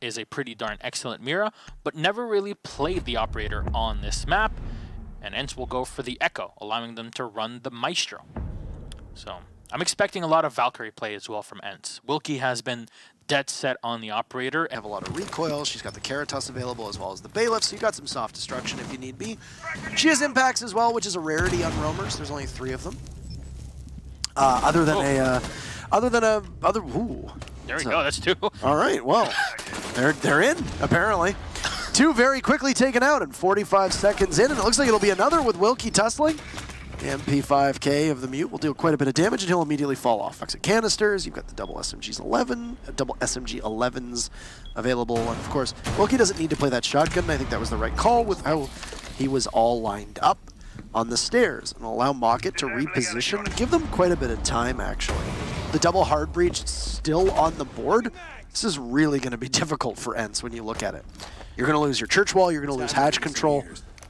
is a pretty darn excellent Mira, but never really played the operator on this map. And ENCE will go for the Echo, allowing them to run the Maestro. So I'm expecting a lot of Valkyrie play as well from ENCE. Wilkie has been dead set on the operator. Have a lot of recoil. She's got the Karatos available as well as the Bailiff, so you got some soft destruction if you need be. She has impacts as well, which is a rarity on roamers. There's only 3 of them. Other than ooh. There we go. That's 2. All right. Well, they're in apparently. 2 very quickly taken out and 45 seconds in, and it looks like it'll be another with Wilkie tussling. The MP5K of the Mute will deal quite a bit of damage, and he'll immediately fall off. Exit canisters, you've got the double SMG11s available, and of course, Wilkie doesn't need to play that shotgun. I think that was the right call with how he was all lined up on the stairs, and allow Mocket to reposition. Give them quite a bit of time, actually. The double hard breach still on the board. This is really going to be difficult for ENCE when you look at it. You're going to lose your church wall, you're going to lose hatch control.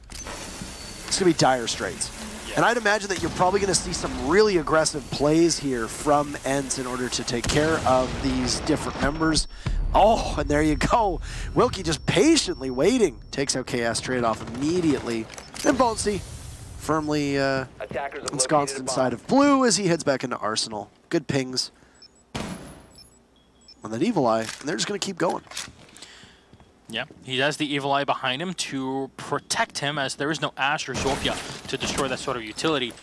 It's going to be dire straits. And I'd imagine that you're probably going to see some really aggressive plays here from ENCE in order to take care of these different members. Oh, and there you go. Wilkie just patiently waiting. Takes out KS trade off immediately. And Bonesy firmly ensconced inside of blue as he heads back into Arsenal. Good pings on that Evil Eye, and they're just going to keep going. Yeah, he has the Evil Eye behind him to protect him, as there is no Ash or Zofia to destroy that sort of utility.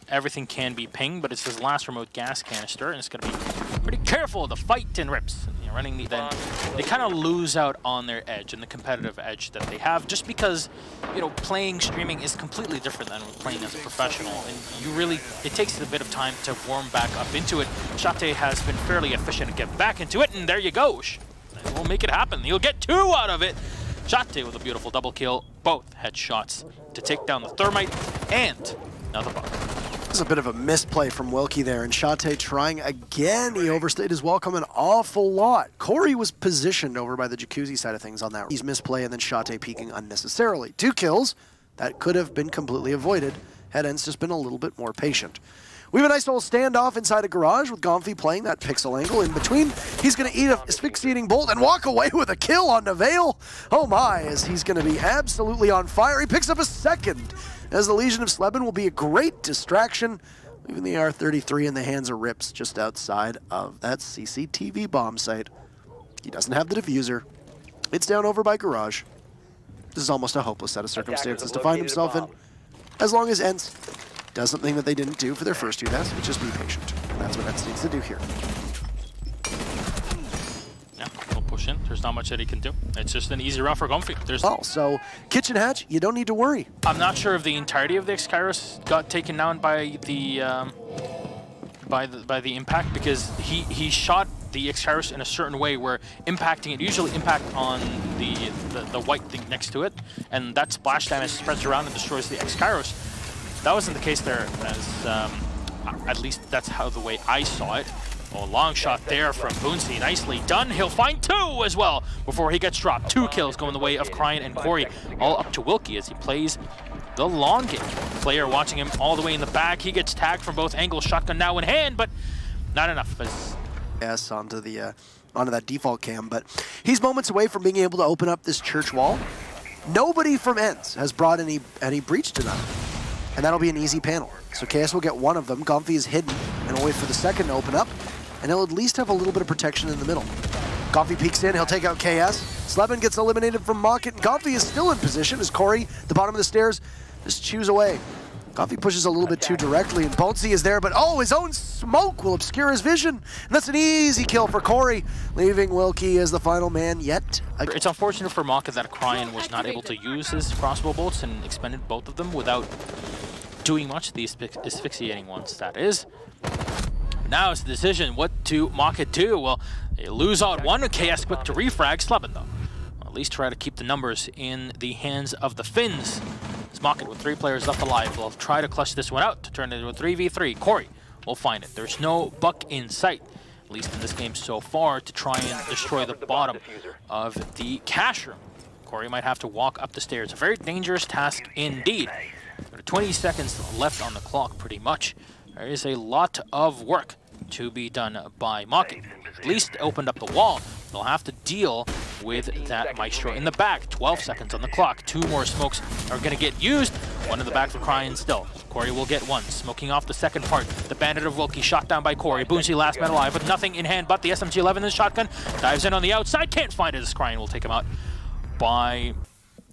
Everything can be pinged, but it's his last remote gas canister, and it's going to be pretty careful. The fight and rips. You know, running then they kind of lose out on their edge and the competitive edge that they have, just because, you know, playing streaming is completely different than playing as a professional, and you really, it takes a bit of time to warm back up into it. Shate has been fairly efficient to get back into it, and there you go. We'll make it happen. He'll get 2 out of it. Shate with a beautiful double kill. Both headshots to take down the Thermite and another bug. This is a bit of a misplay from Wilkie there, and Shate trying again. He overstayed his welcome an awful lot. Corey was positioned over by the Jacuzzi side of things on that. He's misplay and then Shate peeking unnecessarily. 2 kills. That could have been completely avoided had ENCE just been a little bit more patient. We have a nice little standoff inside a garage with Gomfy playing that pixel angle in between. He's going to eat an asphyxiating bolt and walk away with a kill on Nevail. Oh my, as he's going to be absolutely on fire. He picks up a second, as the Legion of Sleben will be a great distraction, leaving the R-33 in the hands of Rips just outside of that CCTV bomb site. He doesn't have the diffuser. It's down over by garage. This is almost a hopeless set of circumstances to find himself in, as long as ENCE does something that they didn't do for their first 2 deaths, which is be patient. And that's what ENCE needs to do here. Yeah, he'll push in. There's not much that he can do. It's just an easy round for Gomfy. So kitchen hatch, you don't need to worry. I'm not sure if the entirety of the X-Kairos got taken down by the impact, because he shot the X-Kairos in a certain way where impacting it usually impact on the white thing next to it, and that splash damage spreads around and destroys the X-Kairos. That wasn't the case there, as at least that's how the way I saw it. Oh, long shot there from Boonsy, nicely done. He'll find 2 as well before he gets dropped. 2 kills going the way of Cryan and Corey, all up to Wilkie as he plays the long game. Player watching him all the way in the back. He gets tagged from both angles, shotgun now in hand, but not enough. Yes, onto that default cam, but he's moments away from being able to open up this church wall. Nobody from ENCE has brought any breach to them. And that'll be an easy panel. So KS will get 1 of them. Gomfy is hidden, and will wait for the second to open up, and he'll at least have a little bit of protection in the middle. Gomfy peeks in, he'll take out KS. Sleben gets eliminated from Mocket, and Gomfy is still in position as Corey, the bottom of the stairs, just chews away. Gomfy pushes a little bit too directly, and Bonesy is there, but oh, his own smoke will obscure his vision. And that's an easy kill for Corey, leaving Wilkie as the final man yet. It's unfortunate for Mocket that Cryan was not able to use his crossbow bolts and expended both of them without doing much. The asphyxiating ones, that is. Now it's the decision, what do Mocket do? Well, they lose out 1, KS quick to refrag. Sleben, though, at least try to keep the numbers in the hands of the Finns. Mocket with 3 players left alive will try to clutch this one out to turn it into a 3v3. Corey will find it. There's no buck in sight, at least in this game so far, to try and destroy the bottom of the cash room. Corey might have to walk up the stairs. A very dangerous task indeed. 20 seconds left on the clock, pretty much. There is a lot of work to be done by Mocket. At least opened up the wall. They'll have to deal with that Maestro in the back. 12 seconds on the clock. 2 more smokes are going to get used. One in the back for Cryan still. Corey will get one. Smoking off the second part. The Bandit of Wilkie shot down by Corey. Boonsy last man alive with nothing in hand but the SMG-11 and the shotgun. Dives in on the outside. Can't find it as Cryan will take him out by...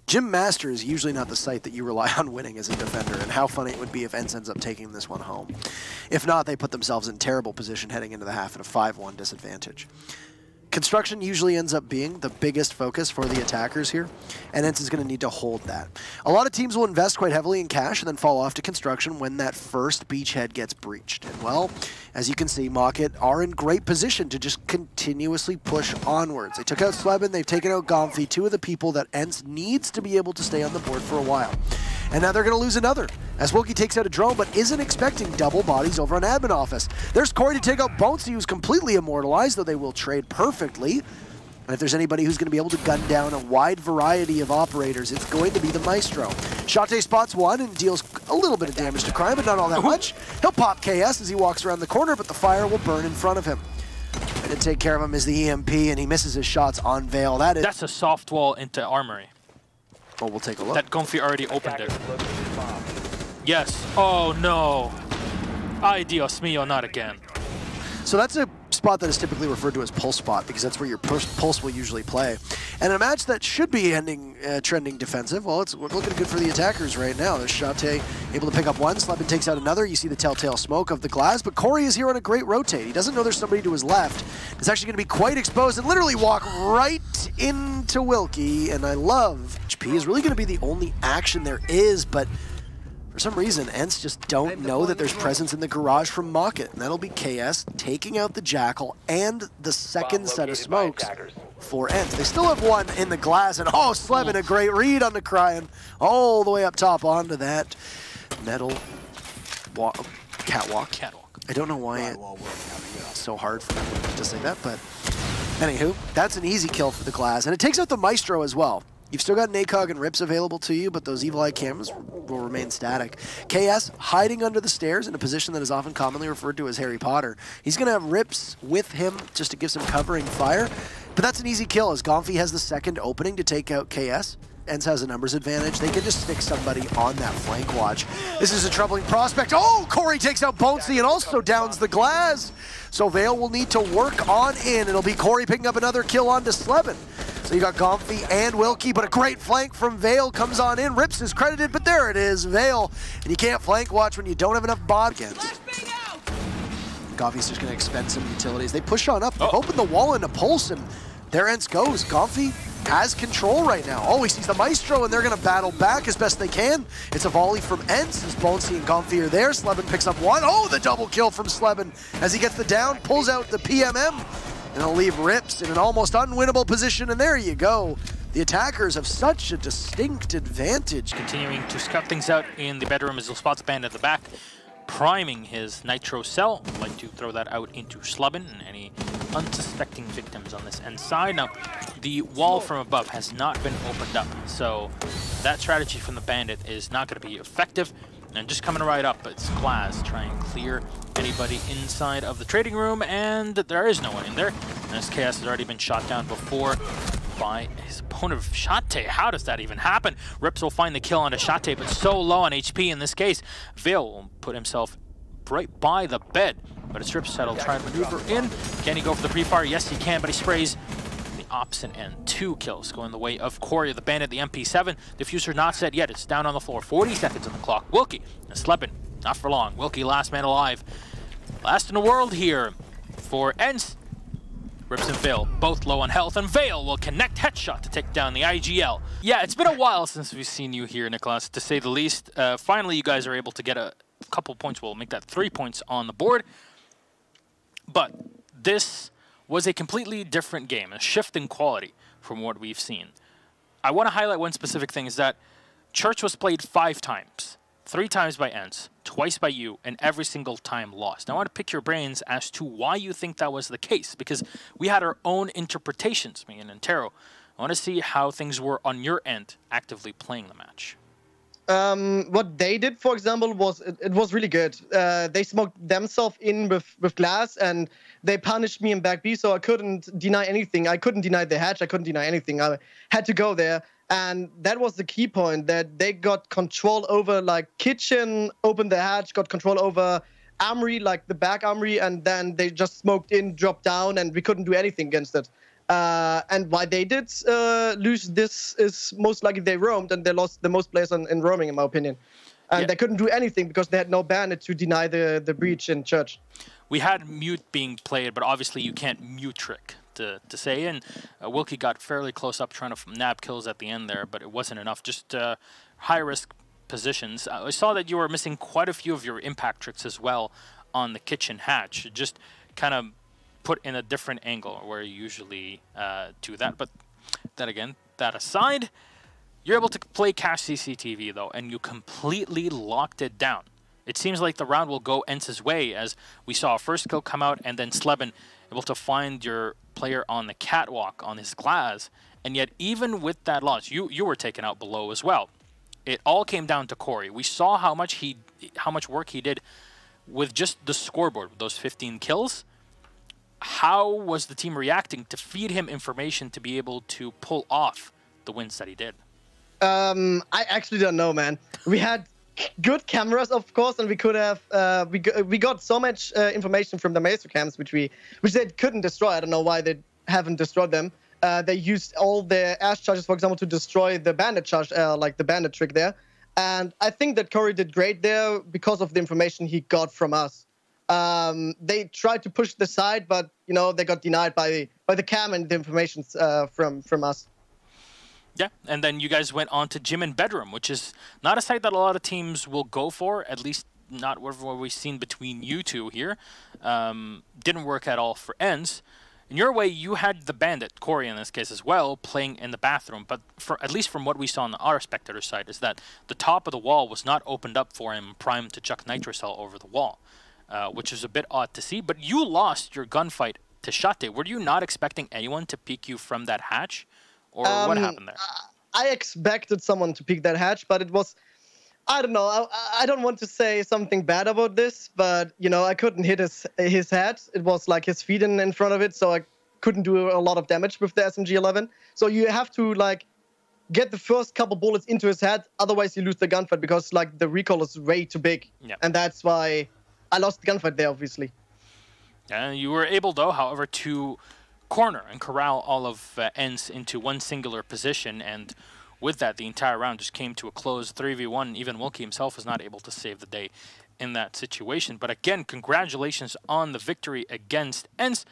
Gym Master is usually not the site that you rely on winning as a defender, and how funny it would be if ENCE ends up taking this one home. If not, they put themselves in terrible position heading into the half at a 5-1 disadvantage. Construction usually ends up being the biggest focus for the attackers here, and ENCE is going to need to hold that. A lot of teams will invest quite heavily in cash and then fall off to construction when that first beachhead gets breached. And well, as you can see, Mocket are in great position to just continuously push onwards. They took out Sleben, they've taken out Gomfy, 2 of the people that ENCE needs to be able to stay on the board for a while. And now they're going to lose another, as Wilkie takes out a drone, but isn't expecting double bodies over on admin office. There's Corey to take out Bonesy, who's completely immortalized, though they will trade perfectly. And if there's anybody who's going to be able to gun down a wide variety of operators, it's going to be the Maestro. Shate spots one and deals a little bit of damage to Cryan, but not all that much. He'll pop KS as he walks around the corner, but the fire will burn in front of him. And to take care of him is the EMP, and he misses his shots on Veil. That's a soft wall into Armory. Well, we'll take a look. That Gomfy already opened it. Yes. Oh, no. Ay, Dios mío, not again. So that's a spot that is typically referred to as pulse spot, because that's where your pulse will usually play. And in a match that should be trending defensive, well, it's looking good for the attackers right now. There's Shate able to pick up one. Sleben takes out another. You see the telltale smoke of the glass, but Corey is here on a great rotate. He doesn't know there's somebody to his left. It's actually going to be quite exposed and literally walk right into Wilkie, and I love HP is really going to be the only action there is, but for some reason, ENCE just don't know that there's presence in the garage from Mocket, and that'll be KS taking out the Jackal and the second set of smokes for ENCE. They still have one in the glass, and oh, Sleben, a great read on the Cryan, all the way up top onto that metal catwalk. I don't know why it's so hard for me to say that, but anywho, that's an easy kill for the glass, and it takes out the Maestro as well. You've still got NACOG and Rips available to you, but those Evil Eye cameras will remain static. KS hiding under the stairs in a position that is often commonly referred to as Harry Potter. He's going to have Rips with him just to give some covering fire, but that's an easy kill as Gomfy has the second opening to take out KS. ENCE has a numbers advantage. They can just stick somebody on that flank watch. This is a troubling prospect. Oh, Corey takes out Bonesy and also downs the glass. So Veil will need to work on in. It'll be Corey picking up another kill onto Sleben. So you got Gomfy and Wilkie, but a great flank from Veil comes on in. Rips is credited, but there it is, Veil. And you can't flank watch when you don't have enough bod against. Gomfy's just gonna expend some utilities. They push on up, open the wall into Pulse, and there ENCE goes. Gomfy has control right now. Oh, he sees the Maestro, and they're gonna battle back as best they can. It's a volley from ENCE as Bonesy and Gomfy are there. Sleben picks up one. Oh, the double kill from Sleben as he gets the down, pulls out the PMM, and he'll leave Rips in an almost unwinnable position, and there you go. The attackers have such a distinct advantage. Continuing to scout things out in the bedroom as he'll spot the Bandit at the back, priming his Nitro cell. I'd like to throw that out into Sleben and any unsuspecting victims on this end side. Now, the wall from above has not been opened up, so that strategy from the Bandit is not going to be effective. And just coming right up, it's Glass trying to clear anybody inside of the trading room, and there is no one in there. And SKS has already been shot down before by his opponent, Shate. How does that even happen? Rips will find the kill on a Shate, but so low on HP in this case. Veil will put himself right by the bed, but it's Rips that'll try and maneuver in. Can he go for the pre-fire? Yes, he can, but he sprays the opposite end. 2 kills going the way of Corey, the Bandit, the MP7. Diffuser not set yet. It's down on the floor. 40 seconds on the clock. Wilkie and Sleben, not for long. Wilkie, last man alive. Last in the world here for ENCE. Rips and Veil, both low on health, and Veil will connect headshot to take down the IGL. Yeah, it's been a while since we've seen you here, Nicholas, to say the least. Finally, you guys are able to get a couple points. We'll make that 3 points on the board. But this was a completely different game, a shift in quality from what we've seen. I want to highlight one specific thing, is that Church was played 5 times. 3 times by ENCE, twice by you, and every single time lost. Now, I want to pick your brains as to why you think that was the case, because we had our own interpretations, me and Antero. I want to see how things were on your end, actively playing the match. What they did, for example, was it was really good. They smoked themselves in with glass, and they punished me in back B, so I couldn't deny anything. I couldn't deny the hatch. I couldn't deny anything. I had to go there, and that was the key point, that they got control over like kitchen, opened the hatch, got control over armory, like the back armory, and then they just smoked in, dropped down, and we couldn't do anything against it. And why they did lose this is most likely they roamed, and they lost the most players in roaming, in my opinion. And they couldn't do anything because they had no bandit to deny the breach in church. We had mute being played, but obviously you can't mute trick to say. And Wilkie got fairly close up trying to nab kills at the end there, but it wasn't enough. Just high-risk positions. I saw that you were missing quite a few of your impact tricks as well on the kitchen hatch. Just kind of put in a different angle where you usually do that. But that again, that aside, you're able to play cache CCTV though, and you completely locked it down. It seems like the round will go ENCE's way, as we saw a first kill come out and then Sleben able to find your player on the catwalk on his glass. And yet even with that loss, you were taken out below as well. It all came down to Corey. We saw how much work he did with just the scoreboard, with those 15 kills. How was the team reacting to feed him information to be able to pull off the wins that he did? I actually don't know, man. We had good cameras, of course, and we could have we got so much information from the Maestro cams, which they couldn't destroy. I don't know why they haven't destroyed them. They used all their ash charges, for example, to destroy the bandit charge, like the bandit trick there. And I think that Corey did great there because of the information he got from us. They tried to push the side, but you know they got denied by the cam and the information from us. Yeah, and then you guys went on to Gym and Bedroom, which is not a site that a lot of teams will go for, at least not what we've seen between you two here. Didn't work at all for ENCE. In your way, you had the bandit, Corey in this case as well, playing in the bathroom, but at least from what we saw on our spectator side is that the top of the wall was not opened up for him primed to chuck nitrocell over the wall. Which is a bit odd to see, but you lost your gunfight to Shate. Were you not expecting anyone to peek you from that hatch, or what happened there? I expected someone to peek that hatch, but it was, I don't know. I don't want to say something bad about this, but you know, I couldn't hit his head. It was like his feet in front of it, so I couldn't do a lot of damage with the SMG-11. So you have to like get the first couple bullets into his head, otherwise you lose the gunfight because like the recoil is way too big, and that's why I lost the gunfight there, obviously. And you were able, though, however, to corner and corral all of ENCE into one singular position, and with that, the entire round just came to a close, 3v1. Even Wilkie himself was not able to save the day in that situation. But again, congratulations on the victory against ENCE.